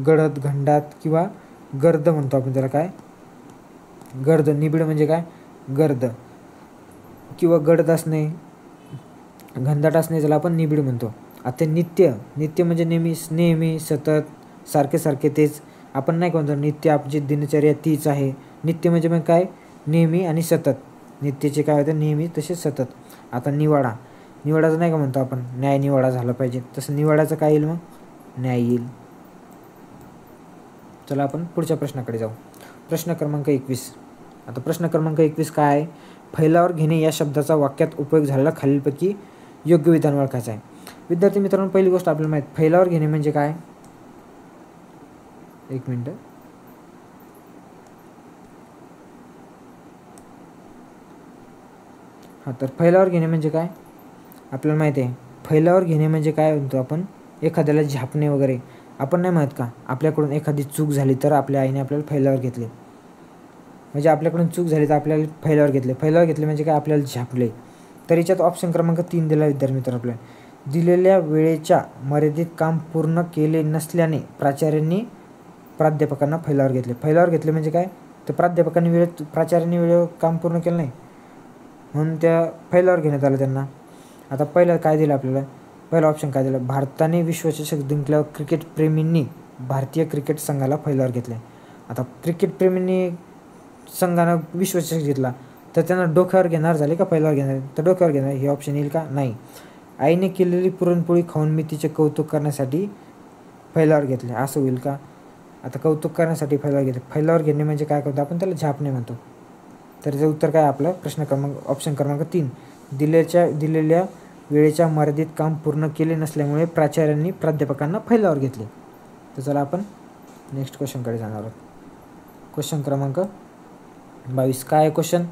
गडद घंडात किंवा गर्द म्हणतो आपण त्याला. काय गर्द, निबिड म्हणजे काय गर्द किंवा गडद असणे, घनदाट असणे त्याला आपण निबिड म्हणतो. आता नित्य म्हणजे नेहमी सतत सारखे तेच आपण नाही म्हणतो. नित्य आपली दिनचर्या तीच आहे. नित्य म्हणजे मग काय नेहमी आणि सतत. नित्यचे काय होतं नेहमी तसेच सतत. आता निवाडाचं नाही का म्हणतो आपण न्याय निवाडा झाला पाहिजे, तसं निवाडाचं काय येईल मग न्याय येईल. चला आपण पुढच्या प्रश्नाकडे जाऊ. प्रश्न क्रमांक 21. आता प्रश्न क्रमांक 21 काय आहे, फैलावर घेणे या शब्दाचा वाक्यात उपयोग झालेला खालीलपैकी योग्य विधान ओळखायचं आहे. विद्यार्थी मित्रांनो पहिली गोष्ट आपल्याला माहीत, फैलावर घेणे म्हणजे काय, एक मिनटं. हां, तर फैलावर घेणे म्हणजे काय आपल्याला माहिती आहे. फैलावर घेणे म्हणजे काय म्हणतो आपण, एखाद्याला झापणे वगैरे. आपण नाही म्हणत का आपल्याकडून एखादी चूक झाली तर आपल्या आईने आपल्याला फैलावर घेतले, म्हणजे आपल्याकडून चूक झाली तर आपल्याला फैलावर घेतले म्हणजे काय आपल्याला झापले. तर याच्यात ऑप्शन क्रमांक 3 दिला विद्यार्थी मित्र आपल्याला. दिलेल्या वेळेच्या मर्यादित काम पूर्ण केले नसल्याने प्राचार्यांनी प्राध्यापकांना फैलावर घेतले म्हणजे काय तर प्राचार्यांनी वेळेवर काम पूर्ण केलं नाही म्हणून त्या फैलावर घेण्यात आलं त्यांना. आता पहिलं काय दिलं आपल्याला, पहिला ऑप्शन काय दिलं, भारताने विश्वचषक जिंकल्यावर क्रिकेट प्रेमींनी भारतीय क्रिकेट संघाला फैलावर घेतले. आता क्रिकेट प्रेमींनी संघानं विश्वचषक जिंकला तर त्यांना डोक्यावर घेणार झाले का फैलावर घेणार, तर डोक्यावर घेणार हे ऑप्शन येईल का नाही. आईने केलेली पुरणपोळी खाऊन मी तिचे कौतुक करण्यासाठी फैलावर घेतले असं होईल का. आता कौतुक करण्यासाठी फैलावर घेतले, फैलावर घेणे म्हणजे काय करतो आपण त्याला झापणे म्हणतो. तर त्याचं उत्तर काय आपलं प्रश्न क्रमांक ऑप्शन क्रमांक 3. दिलेल्या वेळेच्या मर्यादित काम पूर्ण केले नसल्यामुळे प्राचार्यांनी प्राध्यापकांना फैलावर घेतले. तर चला आपण नेक्स्ट क्वेश्चनकडे जाणार आहोत. क्वेश्चन क्रमांक 22 काय आहे क्वेश्चन,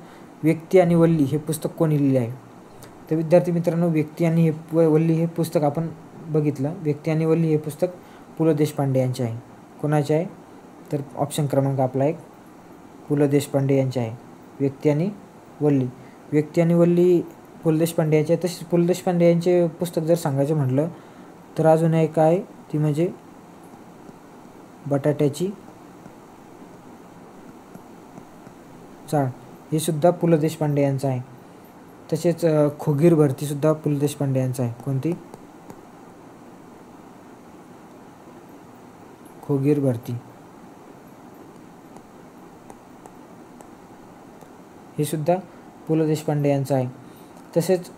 व्यक्ती आणि वल्ली हे पुस्तक कोणी लिहिले आहे. तर विद्यार्थी मित्रांनो व्यक्ती आणि वल्ली हे पुस्तक आपण बघितलं. व्यक्ती आणि वल्ली हे पुस्तक पु ल देशपांडे यांचे आहे. कोणाचे आहे तर ऑप्शन क्रमांक आपला एक पु ल देशपांडे यांचे आहे. व्यक्ती आणि वल्ली पु ल देशपांडे यांचे. तसेच पु ल देशपांडे यांचे पुस्तक जर सांगायचं म्हटलं तर अजून एक काय ती म्हणजे बटाट्याची चाळ, हे सुद्धा पु ल देशपांडे यांचं आहे. तसेच खोगीर भरतीसुद्धा पु ल देशपांडे यांचं आहे. कोणती खोगीर भरती, हे सुद्धा पु ल देशपांडे यांचं आहे. तसेच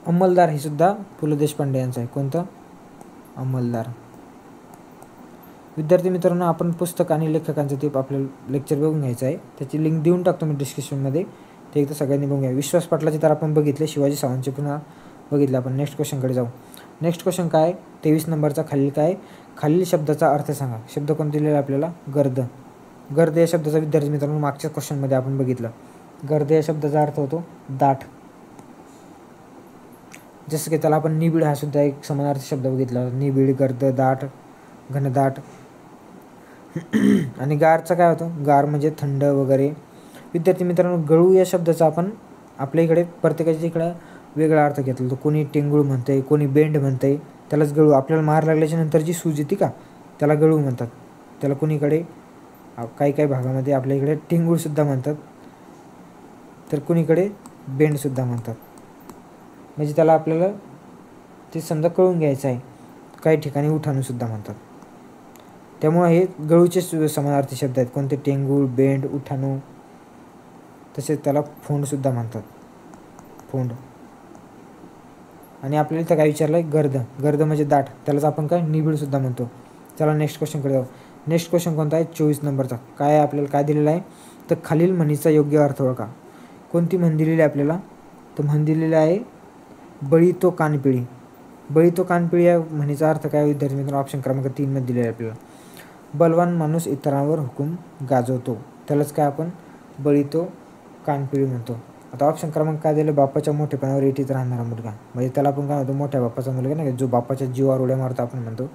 अंमलदार हे सुद्धा पु ल देशपांडे यांचं आहे. कोणतं अंमलदार. विद्यार्थी मित्रांनो आपण पुस्तक आणि लेखकांचं ते आपल्याला लेक्चर बघून घ्यायचं आहे, त्याची लिंक देऊन टाकतो मी डिस्क्रिप्शनमध्ये, ते एकदा सगळ्यांनी बघून घ्या. विश्वास पाटलाचे तर आपण बघितले, शिवाजी सावंतचे पुन्हा बघितले. आपण नेक्स्ट क्वेश्चनकडे जाऊ. नेक्स्ट क्वेश्चन काय 23 नंबरचा खालील काय, खालील शब्दाचा अर्थ सांगा. शब्द कोणता दिलेला आपल्याला गर्द या शब्दाचा विद्यार्थी मित्रांनो मागच्या क्वेश्चनमध्ये आपण बघितलं. गर्द या शब्दाचा अर्थ होतो दाट. जसं की त्याला आपण निबिड हा सुद्धा एक समानार्थी शब्द बघितला. निबिड, गर्द, दाट, घनदाट. आणि गारचा काय होतो, गार म्हणजे थंड वगैरे. विद्यार्थी मित्रांनो गळू या शब्दाचा आपण आपल्या इकडे प्रत्येकाच्या इकडं वेगळा अर्थ घेतला. तो कोणी टेंगूळ म्हणतंय, कोणी बेंड म्हणतंय, त्यालाच गळू. आपल्याला मार लागल्याच्या नंतर जी सूज येते का त्याला गळू म्हणतात. त्याला कोणीकडे काही भागामध्ये आपल्या इकडे टेंगूळसुद्धा म्हणतात, तर कुणीकडे बेंडसुद्धा म्हणतात. म्हणजे त्याला आपल्याला ते समजा कळून घ्यायचं आहे. काही ठिकाणी उठाणूसुद्धा म्हणतात. त्यामुळे हे गळूचे समानार्थी शब्द आहेत. कोणते टेंगूळ, बेंड, उठाणू. तसेच त्याला फोंडसुद्धा म्हणतात, फोंड. आणि आपल्याला इथं काय विचारलं आहे, गर्द. गर्द म्हणजे दाट, त्यालाच आपण काय निबिडसुद्धा म्हणतो. चला नेक्स्ट क्वेश्चनकडे जाऊ. नेक्स्ट क्वेश्चन कोणता आहे, 24 नंबरचा. काय आपल्याला काय दिलेला आहे, तर खालील म्हणीचा योग्य अर्थ ओळखा. कोणती म्हण दिलेली आहे आपल्याला, तर म्हण दिलेली आहे बळी तो कानपिळी. बळी तो कानपिळी या म्हणीचा अर्थ काय विद्यार्थी मित्रांनो, ऑप्शन क्रमांक 3 मध्ये दिलेला आहे आपल्याला. बलवान माणूस इतरांवर हुकूम गाजवतो, त्यालाच काय आपण बळी तो कानपिळी म्हणतो. आता ऑप्शन क्रमांक काय दिलं, बापाच्या मोठेपणावर एटीत राहणारा मुलगा, म्हणजे त्याला आपण काय म्हणतो, मोठ्या बापाचा मुलगा नाही, जो बापाच्या जीवावर उड्या मारतो आपण म्हणतो.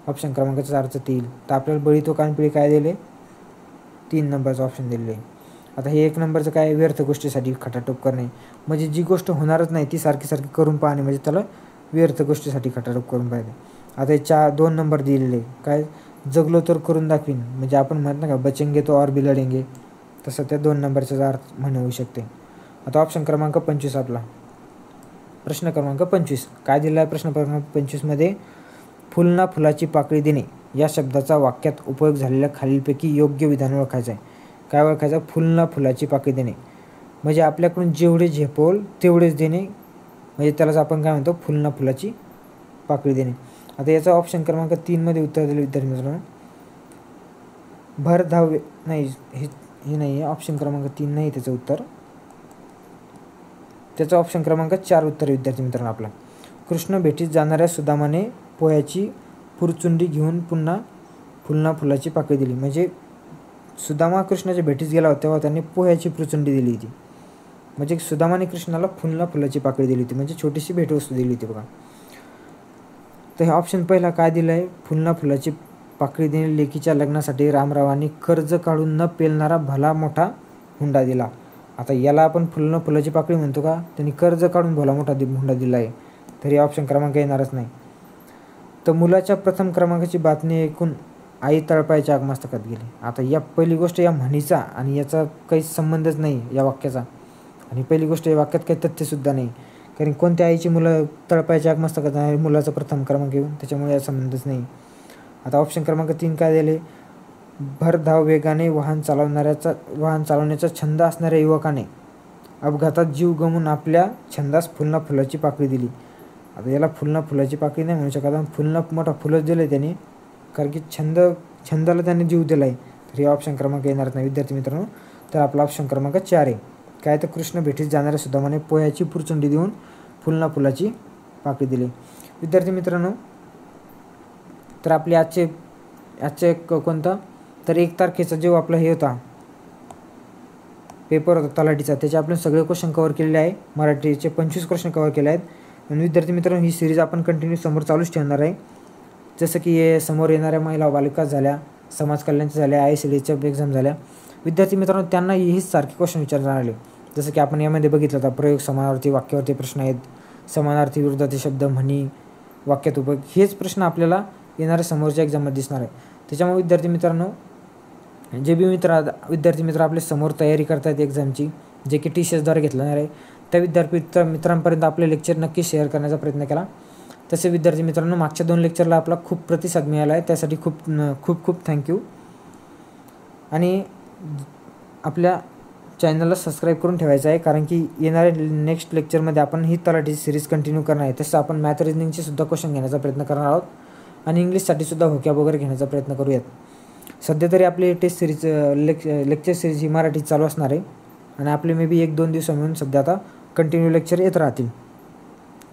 ऑप्शन क्रमांकाचा अर्थ 3. तर आपल्याला बळी तो कानपिळी काय दिले, 3 नंबरचं ऑप्शन दिलेलं आहे. आता हे 1 नंबरचं काय, व्यर्थ गोष्टीसाठी खटाटोप करणे, म्हणजे जी गोष्ट होणारच नाही ती सारखी सारखी करून पाहणे, म्हणजे त्याला व्यर्थ गोष्टीसाठी खटाटोप करून पाहिजे. आता हे 2 नंबर दिलेले काय, जगलो तर करून दाखवीन, म्हणजे आपण म्हणत ना का बचेंगे तो और भी लढेंगे, तसं त्या 2 नंबरचा अर्थ म्हण होऊ शकते. आता ऑप्शन क्रमांक 25 आपला प्रश्न क्रमांक 25 काय दिला आहे, प्रश्न क्रमांक 25 फुलना फुलाची पाकळी देणे या शब्दाचा वाक्यात उपयोग झालेल्या खालीलपैकी योग्य विधान ओळखायचं आहे. काय ओळखायचं, फुलना फुलाची पाकळी देणे म्हणजे आपल्याकडून जेवढे झेपवल तेवढेच देणे, म्हणजे त्यालाच आपण काय म्हणतो, फुलना फुलाची पाकळी देणे. आता याचा ऑप्शन क्रमांक 3 मध्ये उत्तर दिले विद्यार्थी मित्रांनो, भर धाव नाही, हे नाही आहे, ऑप्शन क्रमांक 3 नाही त्याचं उत्तर. त्याचा ऑप्शन क्रमांक 4 उत्तर विद्यार्थी मित्रांनो आपला. कृष्ण भेटीस जाणाऱ्या सुदामाने पोह्याची पुरचुंडी घेऊन पुन्हा फुलना फुलाची पाकळी दिली, म्हणजे सुदामा कृष्णाच्या भेटीस गेला होता तेव्हा त्यांनी पोह्याची पुरचुंडी दिली होती, म्हणजे सुदामाने कृष्णाला फुलना फुलाची पाकळी दिली होती, म्हणजे छोटीशी भेटवस्तू दिली होती बघा. तर हे ऑप्शन पहिला काय दिलं आहे, फुलना फुलाची पाकळी देणे लेकीच्या लग्नासाठी रामरावांनी कर्ज काढून न पेलणारा भला मोठा हुंडा दिला. आता याला आपण फुलना फुलाची पाकळी म्हणतो का, त्यांनी कर्ज काढून भला मोठा हुंडा दिला आहे, तर हे ऑप्शन क्रमांक येणारच नाही. तर मुलाच्या प्रथम क्रमांकाची बातमी ऐकून आई तळपायाच्या आगमस्तकात गेली. आता या पहिली गोष्ट या म्हणीचा आणि याचा काही संबंधच नाही या वाक्याचा, आणि पहिली गोष्ट या वाक्यात काही तथ्यसुद्धा नाही, कारण कोणत्या आईची मुलं तळपायाच्या आगमस्तकात आहे, मुलाचा प्रथम क्रमांक येऊन, त्याच्यामुळे या संबंधच नाही. आता ऑप्शन क्रमांक 3 काय दिले, भरधाव वेगाने वाहन चालवण्याचा छंद असणाऱ्या युवकाने अपघातात जीव गमवून आपल्या छंदास फुलना फुलाची पाकळी दिली. आता याला फुलना फुलाची पाकळी नाही म्हणू शकत, फुलना मोठा फुलच दिलं आहे त्याने, कारण की छंदाला त्याने जीव दिला आहे, तर हे ऑप्शन क्रमांक येणार नाही विद्यार्थी मित्रांनो. तर आपला ऑप्शन क्रमांक 4 आहे काय, तर कृष्ण भेटीस जाणाऱ्या सुदामाने पोह्याची पुरचुंडी देऊन फुलना फुलाची पाकळी दिली. विद्यार्थी मित्रांनो, तर आपले आजचे कोणता, तर 1 तारखेचा जो आपला हे होता पेपर होता तलाठीचा, त्याचे आपण सगळे क्वेश्चन कव्हर केलेले आहे. मराठीचे 25 क्वेश्चन कव्हर केले आहेत. आणि विद्यार्थी मित्रांनो, ही सिरीज आपण कंटिन्यू समोर चालूच ठेवणार आहे, जसं की हे समोर येणाऱ्या महिला बालिका झाल्या, समाज कल्याणच्या झाल्या, ICDच्या एक्झाम झाल्या. विद्यार्थी मित्रांनो, त्यांना हेच सारखे क्वेश्चन विचारणार आले, जसं की आपण यामध्ये बघितलं होता प्रयोग, समानार्थी, वाक्यावरती प्रश्न आहेत, समानार्थी विरुद्धाचे शब्द, म्हणी, वाक्यात उपयोग, हेच प्रश्न आपल्याला येणाऱ्या समोरच्या एक्झाममध्ये दिसणार आहे. त्याच्यामुळे विद्यार्थी मित्रांनो, जे बी विद्यार्थी मित्र आपले समोर तयारी करतात एक्झामची, जे की TCSद्वारे घेतणार आहे, त्या मित्रांपर्यंत आपले लेक्चर नक्की शेअर करण्याचा प्रयत्न केला. तसे विद्यार्थी मित्रांनो, मागच्या 2 लेक्चरला आपला खूप प्रतिसाद मिळाला आहे, त्यासाठी खूप खूप खूप थँक्यू. आणि आपल्या चॅनलला सबस्क्राईब करून ठेवायचं आहे, कारण की येणाऱ्या नेक्स्ट लेक्चरमध्ये आपण ही तलाठीची सिरीज कंटिन्यू करणार आहे. तसं आपण मॅथ रिजनिंगचे सुद्धा क्वेश्चन घेण्याचा प्रयत्न करणार आहोत, आणि इंग्लिशसाठी सुद्धा व्होकॅब वगैरे घेण्याचा प्रयत्न करूयात. सध्या तरी आपली टेस्ट सिरीज लेक्चर सिरीज ही मराठी चालू असणार आहे, आणि आपले मे बी 1-2 दिवस मिळून सध्या आता कंटिन्यू लेक्चर येत राहतील.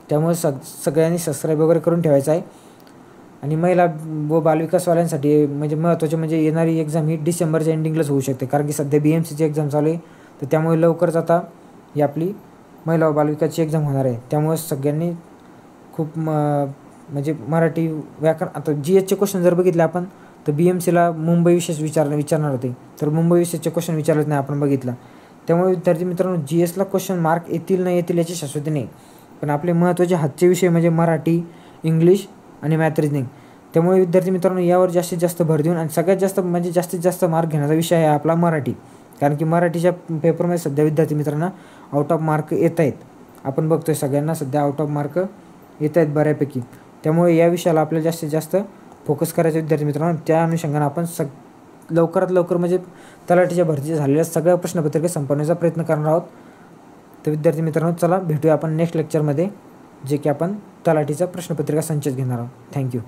त्यामुळे सगळ्यांनी सबस्क्राईब वगैरे करून ठेवायचं आहे. आणि महिला व बालविकासवाल्यांसाठी म्हणजे महत्त्वाचे म्हणजे येणारी एक्झाम ही डिसेंबरच्या एंडिंगलाच होऊ शकते, कारण की सध्या BMCची एक्झाम चालू आहे, तर त्यामुळे लवकरच आता ही आपली महिला व बालविकासची एक्झाम होणार आहे. त्यामुळे सगळ्यांनी खूप म्हणजे मराठी व्याकरण, आता GSचे क्वेश्चन जर बघितले आपण, तर BMCला मुंबई विशेष विचारणार होते, तर मुंबई विशेषचे क्वेश्चन विचारलेच नाही आपण बघितलं. त्यामुळे विद्यार्थी मित्रांनो, GSला क्वेश्चन मार्क येतील नाही येतील याची शाश्वती नाही, पण आपले महत्त्वाचे हातचे विषय म्हणजे मराठी, इंग्लिश आणि मॅथ रिजनिंग. त्यामुळे विद्यार्थी मित्रांनो, यावर जास्तीत जास्त भर देऊन, आणि सगळ्यात जास्त म्हणजे जास्तीत जास्त मार्क घेण्याचा विषय आहे आपला मराठी, कारण की मराठीच्या पेपरमध्ये सध्या विद्यार्थी मित्रांना आउट ऑफ मार्क येत आहेत. आपण बघतोय सगळ्यांना सध्या आउट ऑफ मार्क येत आहेत बऱ्यापैकी. त्यामुळे या विषयाला आपल्याला जास्तीत जास्त फोकस करायचे विद्यार्थी मित्रांनो. त्या अनुषंगाने आपण लवकरात लवकर म्हणजे तलाठीच्या भरतीच्या झालेल्या सगळ्या प्रश्नपत्रिका संपवण्याचा प्रयत्न करणार आहोत. तर विद्यार्थी मित्रांनो, चला भेटूया आपण नेक्स्ट लेक्चरमध्ये. जे की आपण तलाठीचा प्रश्नपत्रिका संचच घेणार आहोत. थँक्यू.